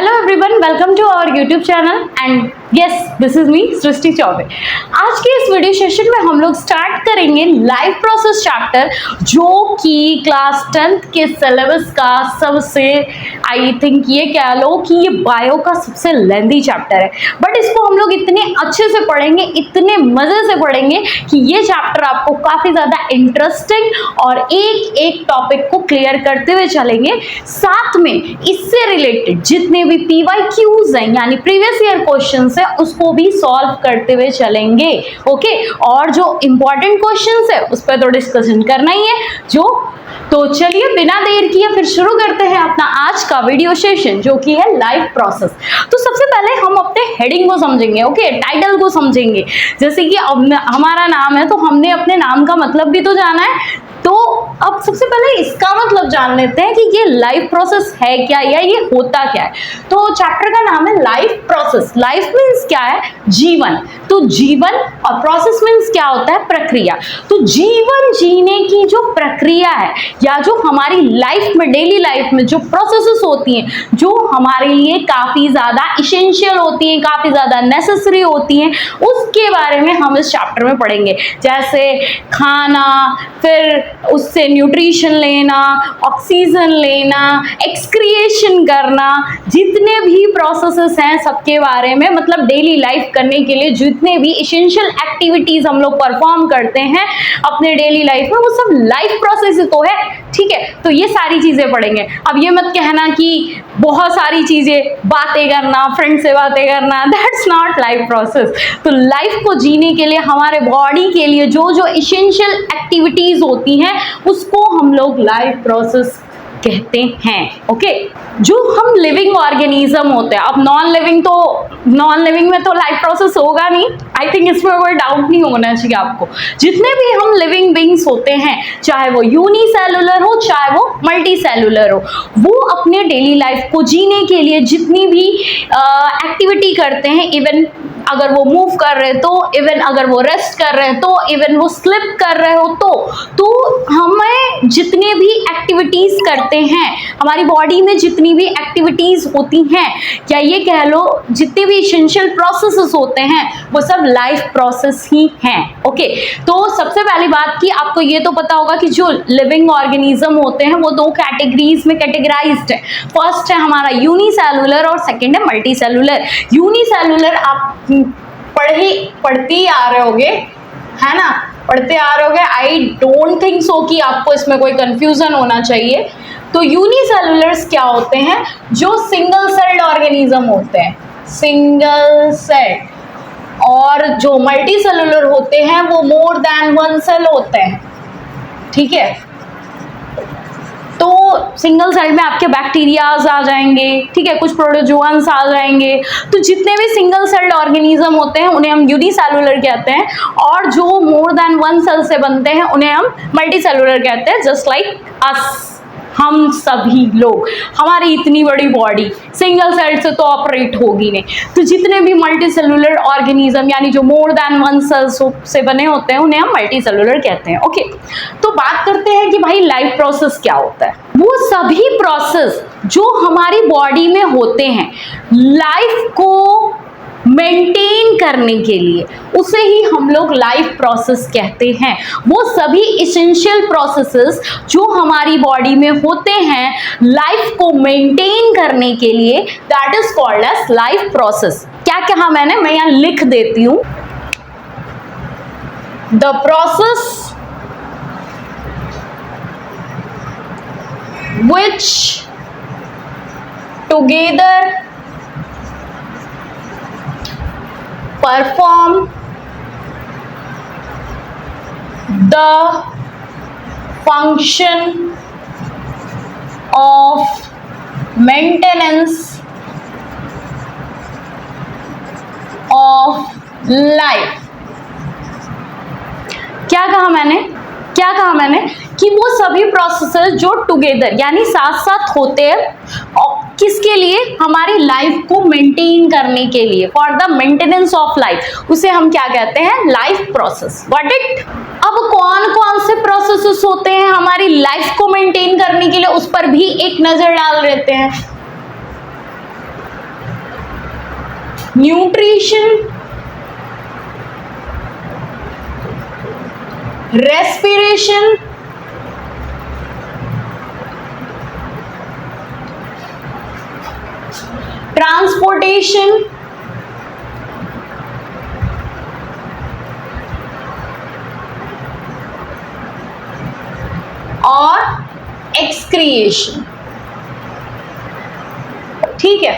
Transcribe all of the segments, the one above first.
Hello everyone, welcome to our YouTube channel and yes this is me Srishti Choubey. आज के इस video session में हम लोग स्टार्ट करेंगे लाइफ प्रोसेस चैप्टर, जो कि क्लास 10th के सिलेबस का सबसे आई थिंक ये कह लो कि ये बायो का सबसे लेंथी चैप्टर है, बट इसको हम लोग इतने अच्छे से पढ़ेंगे, इतने मजे से पढ़ेंगे कि ये चैप्टर आपको काफी ज्यादा इंटरेस्टिंग और एक एक टॉपिक को क्लियर करते हुए चलेंगे। साथ में इससे रिलेटेड जितने भी PYQs हैं यानी प्रीवियस ईयर क्वेश्चंस हैं उसको भी सॉल्व करते हुए चलेंगे। ओके, और जो इंपॉर्टेंट क्वेश्चंस है उस पर तो डिस्कशन करना ही है। तो चलिए बिना देर किए फिर शुरू करते हैं अपना आज का वीडियो सेशन, जो कि है लाइफ प्रोसेस। तो सबसे पहले हम अपने हेडिंग को समझेंगे, ओके, टाइटल को समझेंगे। जैसे कि अब हमारा नाम है तो हमने अपने नाम का मतलब भी तो जाना है, तो अब सबसे पहले इसका मतलब जान लेते हैं कि ये लाइफ प्रोसेस है क्या या ये होता क्या है। तो चैप्टर का नाम है लाइफ प्रोसेस। लाइफ मीन्स क्या है? जीवन। तो जीवन और प्रोसेस मीन्स क्या होता है? प्रक्रिया। तो जीवन जीने की जो प्रक्रिया है या जो हमारी लाइफ में, डेली लाइफ में जो प्रोसेसेस होती हैं, जो हमारे लिए काफी ज्यादा इसेंशियल होती हैं, काफी ज्यादा नेसेसरी होती हैं, उसके बारे में हम इस चैप्टर में पढ़ेंगे। जैसे खाना, फिर उससे न्यूट्रिशन लेना, ऑक्सीजन लेना, एक्सक्रिएशन करना, जितने भी प्रोसेसेस हैं सबके बारे में, मतलब डेली लाइफ करने के लिए जितने भी एसेंशियल एक्टिविटीज हम लोग परफॉर्म करते हैं अपने डेली लाइफ में, वो सब लाइफ प्रोसेस तो है। ठीक है, तो ये सारी चीजें पढ़ेंगे। अब ये मत कहना कि बहुत सारी चीजें, बातें करना, फ्रेंड से बातें करना, दैट्स नॉट लाइफ प्रोसेस। तो लाइफ को जीने के लिए हमारे बॉडी के लिए जो जो एसेंशियल एक्टिविटीज होती हैं उसको हम लोग लाइफ प्रोसेस कहते हैं। ओके, जो हम लिविंग ऑर्गेनिज्म होते हैं, अब नॉन लिविंग में तो लाइफ प्रोसेस होगा नहीं, आई थिंक इसमें कोई डाउट नहीं होना चाहिए आपको। जितने भी हम लिविंग बींग्स होते हैं, चाहे वो यूनिसेलुलर हो चाहे वो मल्टी सेलुलर हो, वो अपने डेली लाइफ को जीने के लिए जितनी भी एक्टिविटी करते हैं, इवन अगर वो मूव कर रहे तो, इवन अगर वो रेस्ट कर रहे हैं तो, इवन वो स्लिप कर रहे हो तो हमें जितने भी एक्टिविटीज करते हैं, हमारी बॉडी में जितनी भी एक्टिविटीज होती हैं, या ये कह लो जितने भी एसेंशियल प्रोसेसेस होते हैं, वो सब लाइफ प्रोसेस ही हैं। ओके, तो सबसे पहली बात कि आपको ये तो पता होगा कि जो लिविंग ऑर्गेनिज्म होते हैं वो दो कैटेगरीज में कैटेगराइज्ड है। फर्स्ट है हमारा यूनिसेलुलर और सेकेंड है मल्टी सेलुलर। यूनिसेलुलर आप पढ़ते ही आ रहे होगे, है ना, पढ़ते आ रहे होगे। आई डोंट थिंक सो कि आपको इसमें कोई कंफ्यूजन होना चाहिए। तो यूनिसेलुलर्स क्या होते हैं? जो सिंगल सेल्ड ऑर्गेनिज्म होते हैं, सिंगल सेल। और जो मल्टी सेलुलर होते हैं वो मोर देन वन सेल होते हैं। ठीक है, तो सिंगल सेल में आपके बैक्टीरियाज आ जाएंगे, ठीक है, कुछ प्रोटोजोअन्स आ जाएंगे। तो जितने भी सिंगल सेल्ड ऑर्गेनिज्म होते हैं उन्हें हम यूनिसेलुलर कहते हैं, और जो मोर देन वन सेल से बनते हैं उन्हें हम मल्टी सेलुलर कहते हैं। जस्ट लाइक अस, हम सभी लोग, हमारी इतनी बड़ी बॉडी सिंगल सेल से तो ऑपरेट होगी नहीं। तो जितने भी मल्टी सेलुलर ऑर्गेनिज्म यानी जो मोर देन वन सेल्स से बने होते हैं उन्हें हम मल्टी सेलुलर कहते हैं। ओके, तो बात करते हैं कि भाई लाइफ प्रोसेस क्या होता है। वो सभी प्रोसेस जो हमारी बॉडी में होते हैं लाइफ को मेंटेन करने के लिए, उसे ही हम लोग लाइफ प्रोसेस कहते हैं। वो सभी एसेंशियल प्रोसेसेस जो हमारी बॉडी में होते हैं लाइफ को मेंटेन करने के लिए, that is called as life process. क्या कहा मैंने? मैं यहां लिख देती हूं, the process which together perform the function of maintenance of life। क्या कहा मैंने कि वो सभी प्रोसेसेस जो टुगेदर यानी साथ साथ होते हैं, किसके लिए? हमारी लाइफ को मेंटेन करने के लिए, for the maintenance of life, उसे हम क्या कहते हैं? Life process. Got it? अब कौन कौन से प्रोसेसेस होते हैं हमारी लाइफ को मेंटेन करने के लिए, उस पर भी एक नजर डाल लेते हैं। न्यूट्रिशन, रेस्पिरेशन, ट्रांसपोर्टेशन, और एक्सक्रिएशन। ठीक है,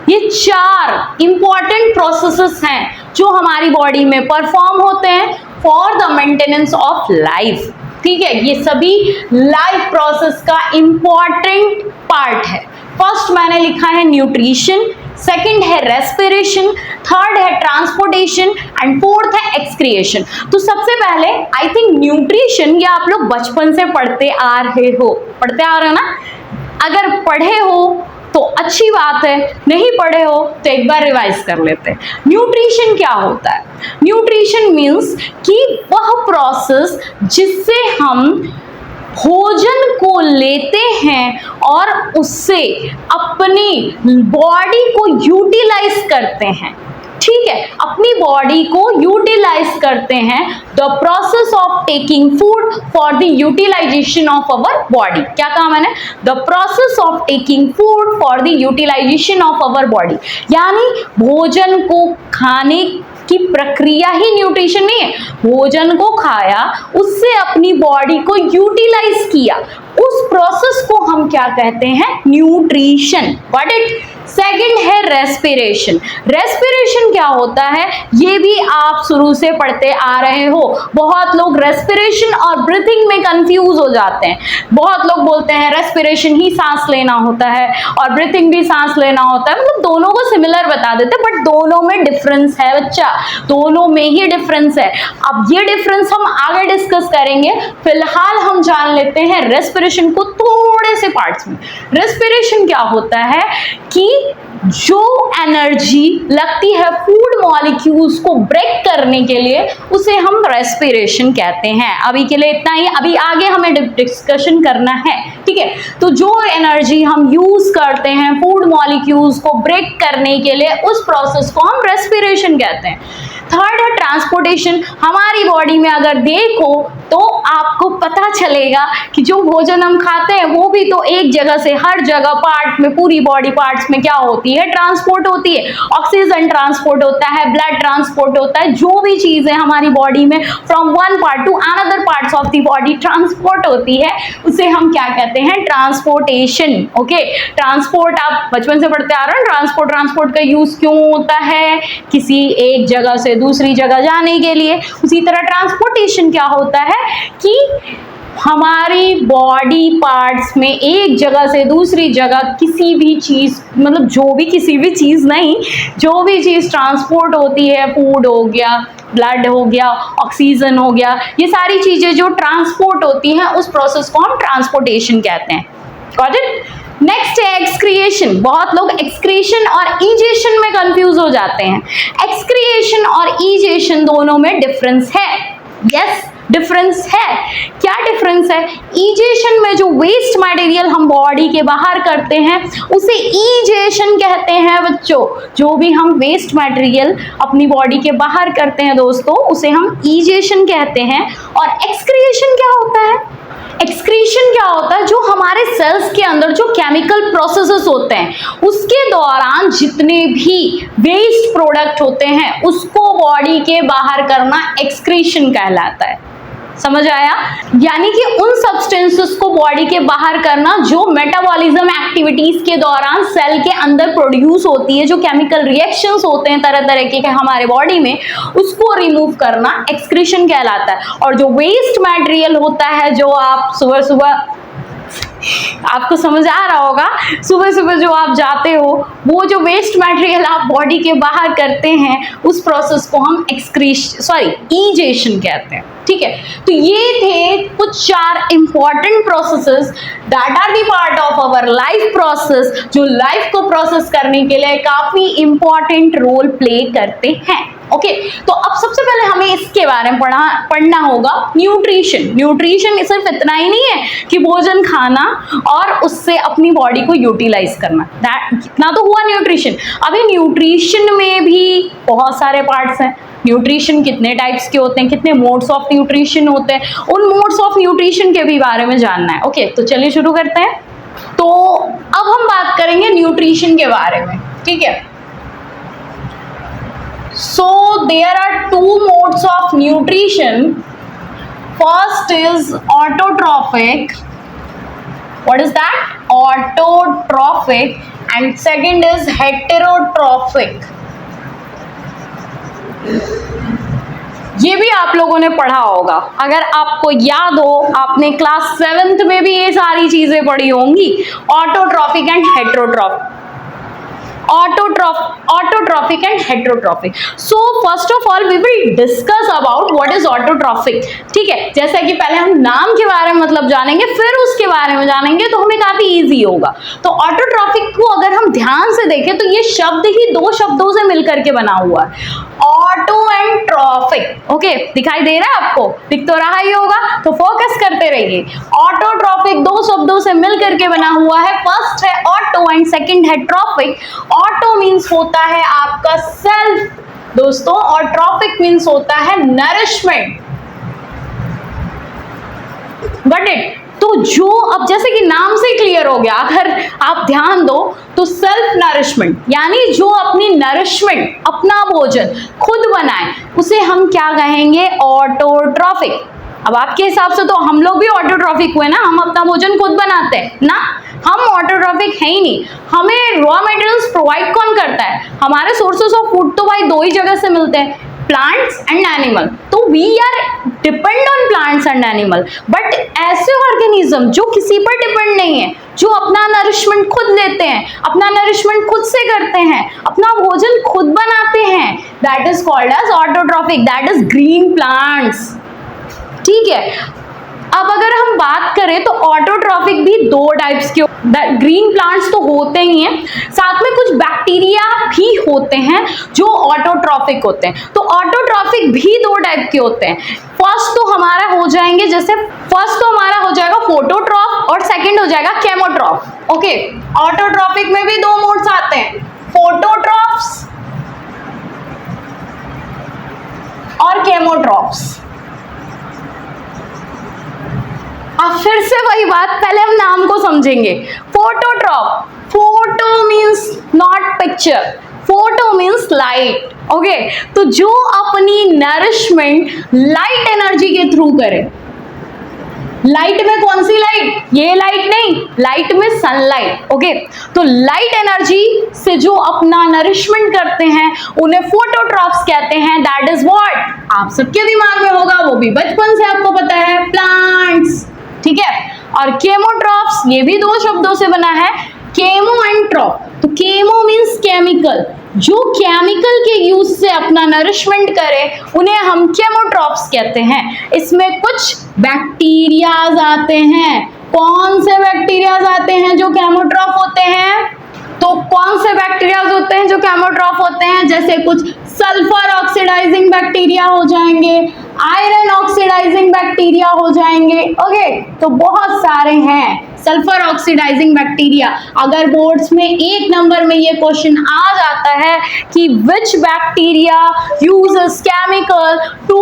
ये 4 इंपॉर्टेंट प्रोसेसेस हैं जो हमारी बॉडी में परफॉर्म होते हैं for the maintenance of life. ठीक है, ये सभी लाइफ प्रोसेस का इंपॉर्टेंट पार्ट है। फर्स्ट मैंने लिखा है न्यूट्रिशन, सेकंड है रेस्पिरेशन, थर्ड है ट्रांसपोर्टेशन एंड फोर्थ है एक्सक्रिएशन। तो सबसे पहले आई थिंक न्यूट्रिशन, या आप लोग बचपन से पढ़ते आ रहे हो ना। अगर पढ़े हो तो अच्छी बात है, नहीं पढ़े हो तो एक बार रिवाइज कर लेते हैं। न्यूट्रिशन क्या होता है? न्यूट्रिशन मीन्स कि वह प्रोसेस जिससे हम भोजन को लेते हैं और उससे अपनी बॉडी को यूटिलाइज करते हैं। ठीक है, अपनी बॉडी को यूटिलाइज करते हैं। The process of taking food for the utilisation of our body. क्या कहा मैंने? The process of taking food for the utilisation of our body, यानी भोजन को खाने की प्रक्रिया ही न्यूट्रिशन नहीं है। भोजन को खाया, उससे अपनी बॉडी को यूटिलाइज किया, उस प्रोसेस को हम क्या कहते हैं? न्यूट्रिशन। Got it? सेकंड है रेस्पिरेशन। रेस्पिरेशन क्या होता है? ये भी आप शुरू से पढ़ते आ रहे हो। बहुत लोग रेस्पिरेशन और ब्रीथिंग में कंफ्यूज हो जाते हैं। बहुत लोग बोलते हैं रेस्पिरेशन ही सांस लेना होता है और ब्रीथिंग भी सांस लेना होता है, मतलब दोनों को सिमिलर बता देते हैं, बट दोनों में डिफरेंस है बच्चा, दोनों में ही डिफरेंस है। अब ये डिफरेंस हम आगे डिस्कस करेंगे, फिलहाल हम जान लेते हैं रेस्पिरेशन को थोड़े से पार्ट्स में। रेस्पिरेशन क्या होता है कि जो एनर्जी लगती है फूड मॉलिक्यूल्स को ब्रेक करने के लिए, उसे हम रेस्पिरेशन कहते हैं। अभी के लिए इतना ही, अभी आगे हमें डिस्कशन करना है। ठीक है, तो जो एनर्जी हम यूज करते हैं फूड मॉलिक्यूल्स को ब्रेक करने के लिए, उस प्रोसेस को हम रेस्पिरेशन कहते हैं। थर्ड है ट्रांसपोर्टेशन। हमारी बॉडी में अगर देखो तो आपको पता चलेगा कि जो भोजन हम खाते हैं वो भी तो एक जगह से हर जगह पार्ट में, पूरी बॉडी पार्ट्स में क्या होती है? ट्रांसपोर्ट होती है। ऑक्सीजन ट्रांसपोर्ट होता है, ब्लड ट्रांसपोर्ट होता है, जो भी चीजें हमारी बॉडी में from one part two another parts of the body transport होती है, उसे हम क्या कहते हैं? ट्रांसपोर्टेशन। ओके, ट्रांसपोर्ट आप बचपन से पढ़ते आ रहे हैं। ट्रांसपोर्ट का यूज क्यों होता है? किसी एक जगह से दूसरी जगह जाने के लिए। उसी तरह ट्रांसपोर्टेशन क्या होता है कि हमारी बॉडी पार्ट्स में एक जगह से दूसरी जगह किसी भी चीज, मतलब जो भी किसी भी चीज नहीं, जो भी चीज ट्रांसपोर्ट होती है, फूड हो गया, ब्लड हो गया, ऑक्सीजन हो गया, ये सारी चीजें जो ट्रांसपोर्ट होती हैं, उस प्रोसेस को हम ट्रांसपोर्टेशन कहते हैं। Got it? नेक्स्ट है एक्सक्रिएशन। बहुत लोग एक्सक्रिएशन और इजेशन में कंफ्यूज हो जाते हैं। एक्सक्रिएशन और इजेशन दोनों में डिफरेंस है। यस, डिफरेंस है। क्या डिफरेंस है? इजेशन में जो वेस्ट मटेरियल हम बॉडी के बाहर करते हैं उसे इजेशन कहते हैं बच्चों। जो भी हम वेस्ट मटेरियल अपनी बॉडी के बाहर करते हैं दोस्तों, उसे हम इजेशन कहते हैं। और एक्सक्रिएशन क्या होता है? एक्सक्रीशन क्या होता है? जो हमारे सेल्स के अंदर जो केमिकल प्रोसेसेस होते हैं, उसके दौरान जितने भी वेस्ट प्रोडक्ट होते हैं उसको बॉडी के बाहर करना एक्सक्रीशन कहलाता है। समझ आया? यानी कि उन सब्सटेंसेस को बॉडी के बाहर करना जो मेटाबॉलिज्म एक्टिविटीज के दौरान सेल के अंदर प्रोड्यूस होती है, जो केमिकल रिएक्शंस होते हैं तरह तरह के हमारे बॉडी में, उसको रिमूव करना एक्सक्रीशन कहलाता है। और जो वेस्ट मटेरियल होता है, जो आप सुबह सुबह, आपको समझ आ रहा होगा, सुबह सुबह जो आप जाते हो, वो जो वेस्ट मटेरियल आप बॉडी के बाहर करते हैं, उस प्रोसेस को हम इजेशन कहते हैं। ठीक है, तो ये थे कुछ 4 important processes that are the part of our life process, जो लाइफ को प्रोसेस करने के लिए काफी इंपॉर्टेंट रोल प्ले करते हैं। ओके तो अब सबसे पहले हमें इसके बारे में पढ़ना होगा न्यूट्रिशन। न्यूट्रिशन सिर्फ इतना ही नहीं है कि भोजन खाना और उससे अपनी बॉडी को यूटिलाइज करना, इतना तो हुआ न्यूट्रिशन। अभी न्यूट्रिशन में भी बहुत सारे पार्ट्स हैं। न्यूट्रिशन कितने टाइप्स के होते हैं, कितने मोड्स ऑफ न्यूट्रिशन होते हैं, उन मोड्स ऑफ न्यूट्रिशन के भी बारे में जानना है। ओके तो चलिए शुरू करते हैं। तो अब हम बात करेंगे न्यूट्रिशन के बारे में, ठीक है। So there are two modes of nutrition. First is autotrophic. What is that? Autotrophic. And second is heterotrophic. ये भी आप लोगों ने पढ़ा होगा, अगर आपको याद हो, आपने क्लास 7th में भी ये सारी चीजें पढ़ी होंगी, autotrophic and heterotrophic. Autotrophic and heterotrophic. So first of all we will discuss about what is autotrophic, ठीक है। जैसा कि पहले हम नाम के बारे में मतलब जानेंगे, फिर उसके बारे में जानेंगे, तो हमें काफी इजी होगा। तो ऑटोट्रॉफिक को अगर हम ध्यान से देखें तो ये शब्द ही दो शब्दों से मिलकर के बना हुआ है, ऑटो एंड ट्रॉफिक। ओके दिखाई दे रहा है आपको, दिख तो रहा ही होगा, तो फोकस करते रहिए। ऑटोट्रॉफिक दो शब्दों से मिलकर के बना हुआ है, फर्स्ट है ऑटो एंड सेकंड है ट्रॉफिक। ऑटो मीन्स होता है आपका सेल्फ दोस्तों, और ट्रॉफिक मीन्स होता है नरिशमेंट। Got it? तो जो अब जैसे कि नाम से क्लियर हो गया, अगर आप ध्यान दो तो सेल्फ नरिशमेंट यानी जो अपनी नरिशमेंट, अपना भोजन खुद बनाए, उसे हम क्या कहेंगे? ऑटोट्रॉफिक। अब आपके हिसाब से तो हम लोग भी ऑटोट्रॉफिक हुए ना, हम अपना भोजन खुद बनाते हैं ना, हम ऑटोट्रॉफिक है ही नहीं। हमें रॉ मटेरियल्स प्रोवाइड कौन करता है? हमारे सोर्सेस ऑफ फूड तो भाई दो ही जगह से मिलते हैं, प्लांट्स एंड एनिमल। तो we are depend on plants and animal, but ऐसे ऑर्गेनिज्म जो किसी पर डिपेंड नहीं है, जो अपना नरिशमेंट खुद लेते हैं, अपना नरिशमेंट खुद से करते हैं, अपना भोजन खुद बनाते हैं, that is called as autotrophic, that is green plants, ठीक है। अब अगर हम बात करें तो ऑटोट्रॉफिक भी दो टाइप्स के, ग्रीन प्लांट्स तो होते ही हैं, साथ में कुछ बैक्टीरिया भी होते हैं जो ऑटोट्रॉफिक होते हैं। तो ऑटोट्रॉफिक भी दो टाइप के होते हैं। फर्स्ट तो हमारा हो जाएंगे, जैसे फर्स्ट तो हमारा हो जाएगा फोटोट्रॉफ और सेकंड हो जाएगा केमोट्रॉफ। ओके ऑटोट्रॉफिक में भी दो मोड्स आते हैं, फोटोट्रॉफ्स और केमोट्रॉफ्स। अब फिर से वही बात, पहले हम नाम को समझेंगे। Phototroph, photo means not picture, photo means light. Okay तो जो अपनी नरिशमेंट लाइट एनर्जी के थ्रू करे। लाइट में कौन सी लाइट? ये लाइट नहीं, लाइट में सनलाइट। ओके तो लाइट एनर्जी से जो अपना नरिशमेंट करते हैं उन्हें फोटोट्रॉफ्स कहते हैं। दैट इज व्हाट आप सबके दिमाग में होगा, वो भी बचपन से आपको पता है, प्लांट्स, ठीक है। और केमोट्रॉफ्स ये भी दो शब्दों से बना है, केमो एंड ट्रॉफ। तो केमो मीन्स केमिकल, जो केमिकल के यूज से अपना नरिशमेंट करे उन्हें हम केमोट्रॉफ्स कहते हैं। इसमें कुछ बैक्टीरियाज आते हैं। कौन से बैक्टीरियाज आते हैं जो केमोट्रॉफ होते हैं? तो कौन से बैक्टीरियाज होते हैं जो केमोट्रॉफ होते हैं? जैसे कुछ सल्फर ऑक्सीडाइजिंग बैक्टीरिया हो जाएंगे, आयरन ऑक्सीडाइजिंग बैक्टीरिया हो जाएंगे। ओके तो बहुत सारे हैं सल्फर ऑक्सीडाइजिंग बैक्टीरिया। अगर बोर्ड्स में 1 नंबर में ये क्वेश्चन आ जाता है कि which bacteria uses chemical to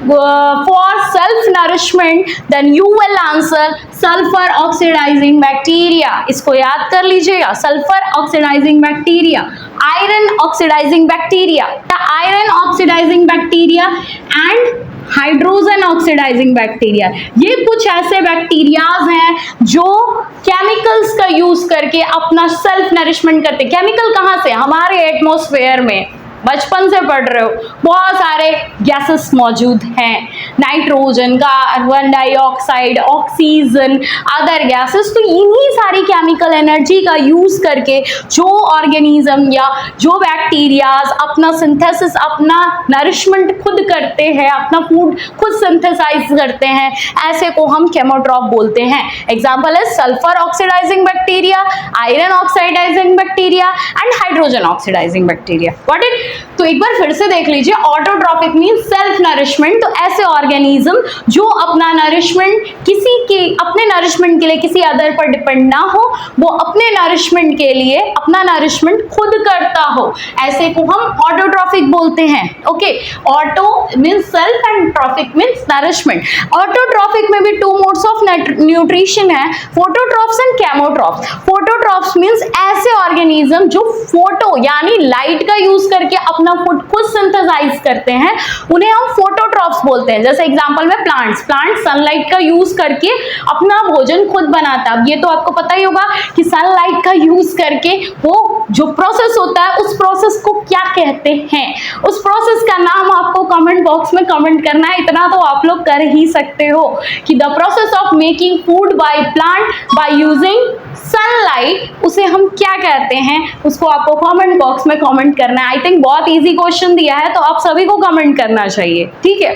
for self nourishment, then you will answer sulphur oxidising bacteria. इसको याद कर लीजिएगा, sulphur oxidising bacteria, iron oxidising bacteria, the iron oxidising bacteria and hydrogen oxidising bacteria. ये कुछ ऐसे बैक्टीरियाज हैं जो केमिकल्स का यूज करके अपना सेल्फ नरिशमेंट करते हैं। केमिकल कहाँ से? हमारे एटमॉस्फेयर में बचपन से पढ़ रहे हो, बहुत सारे गैसेस मौजूद हैं, nitrogen, carbon dioxide, oxygen, other gases. तो इन्हीं सारी केमिकल एनर्जी का यूज करके जो ऑर्गेनिज्म या जो बैक्टीरियाज अपना सिंथेसिस, अपना नरिशमेंट खुद करते हैं, अपना फूड खुद सिंथेसाइज करते हैं, ऐसे को हम केमोट्रॉफ बोलते हैं। एग्जाम्पल है sulphur oxidising bacteria, iron oxidising bacteria and hydrogen oxidising bacteria. What it? तो एक बार फिर से देख लीजिए, ऑटोट्रॉफिक मीन सेल्फ नरिशमेंट। तो ऐसे ऑर्गेनिज्म जो अपना नरिशमेंट अपने नरिशमेंट के लिए किसी अदर पर डिपेंड ना हो, वो अपने नरिशमेंट के लिए अपना नरिशमेंट खुद करता हो, ऐसे को हम ऑटोट्रॉफिक बोलते हैं। Okay, auto means self and trophic means nourishment. Autotrophic में भी 2 मोड्स ऑफ न्यूट्रिशन है, phototrophs and chemotrophs. Phototrophs means ऐसे ऑर्गेनिज्म जो फोटो यानी लाइट का यूज करके अपना फूड खुद सिंथेसाइज करते हैं, उन्हें हम फोटोट्रॉफ्स बोलते हैं। जैसे एग्जांपल में प्लांट सनलाइट का यूज करके अपना भोजन खुद बनाता है। अब ये तो आपको पता ही होगा कि सनलाइट का यूज करके वो जो प्रोसेस होता है उस प्रोसेस को क्या कहते हैं, उस प्रोसेस का नाम आपको कमेंट बॉक्स में कमेंट करना है। इतना तो आप लोग कर ही सकते हो कि the process of making food by plant by using sunlight, उसे हम क्या कहते हैं, उसको आपको कमेंट बॉक्स में कमेंट करना है। आई थिंक बहुत इजी क्वेश्चन दिया है तो आप सभी को कमेंट करना चाहिए, ठीक है।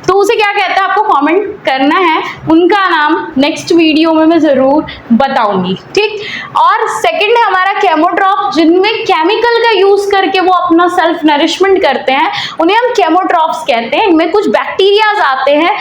तो उसे क्या कहते हैं आपको कमेंट करना है, उनका नाम नेक्स्ट वीडियो में मैं जरूर बताऊंगी, ठीक। और सेकंड है हमारा केमोट्रॉफ, जिनमें केमिकल का यूज करके वो अपना सेल्फ नरिशमेंट करते हैं, उन्हें हम केमोट्रॉफ्स कहते हैं। इनमें कुछ बैक्टीरियाज आते हैं।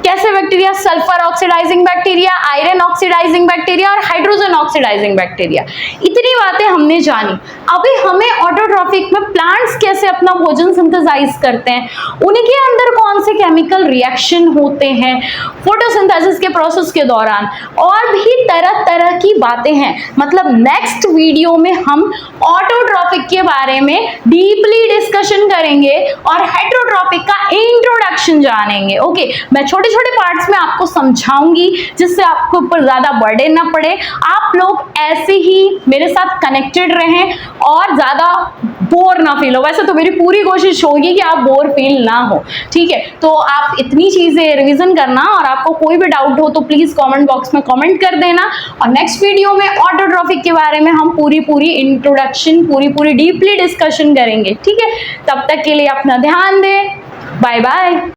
कैसे bacteria? Sulphur oxidising bacteria, iron oxidising bacteria और हाइड्रोजन ऑक्सीडाइजिंग बैक्टीरिया। इतनी बातें हमने जानी। अभी हमें ऑटोट्रॉफिक में प्लांट्स कैसे अपना भोजन सिंथेसाइज करते हैं, उनके अंदर कौन से केमिकल रिएक्शन होते हैं फोटोसिंथेसिस के प्रोसेस के दौरान, और भी तरह तरह की बातें हैं। मतलब नेक्स्ट वीडियो में हम ऑटोट्रॉफिक के बारे में डीपली डिस्कशन करेंगे और हेटेरोट्रॉफिक का इंट्रोडक्शन जानेंगे। ओके, मैं छोटे छोटे पार्ट्स में आपको समझाऊंगी जिससे आपको ऊपर ज्यादा बर्डन ना पड़े। आप लोग ऐसे ही मेरे साथ कनेक्टेड रहें और ज्यादा बोर ना फील हो। वैसे तो मेरी पूरी कोशिश होगी कि आप बोर फील ना हो, ठीक है। तो आप इतनी चीजें रिवीजन करना, और आपको कोई भी डाउट हो तो प्लीज कमेंट बॉक्स में कमेंट कर देना। और नेक्स्ट वीडियो में ऑटोट्रॉफिक के बारे में हम पूरी इंट्रोडक्शन पूरी डीपली डिस्कशन करेंगे, ठीक है। तब तक के लिए अपना ध्यान दें। Bye bye.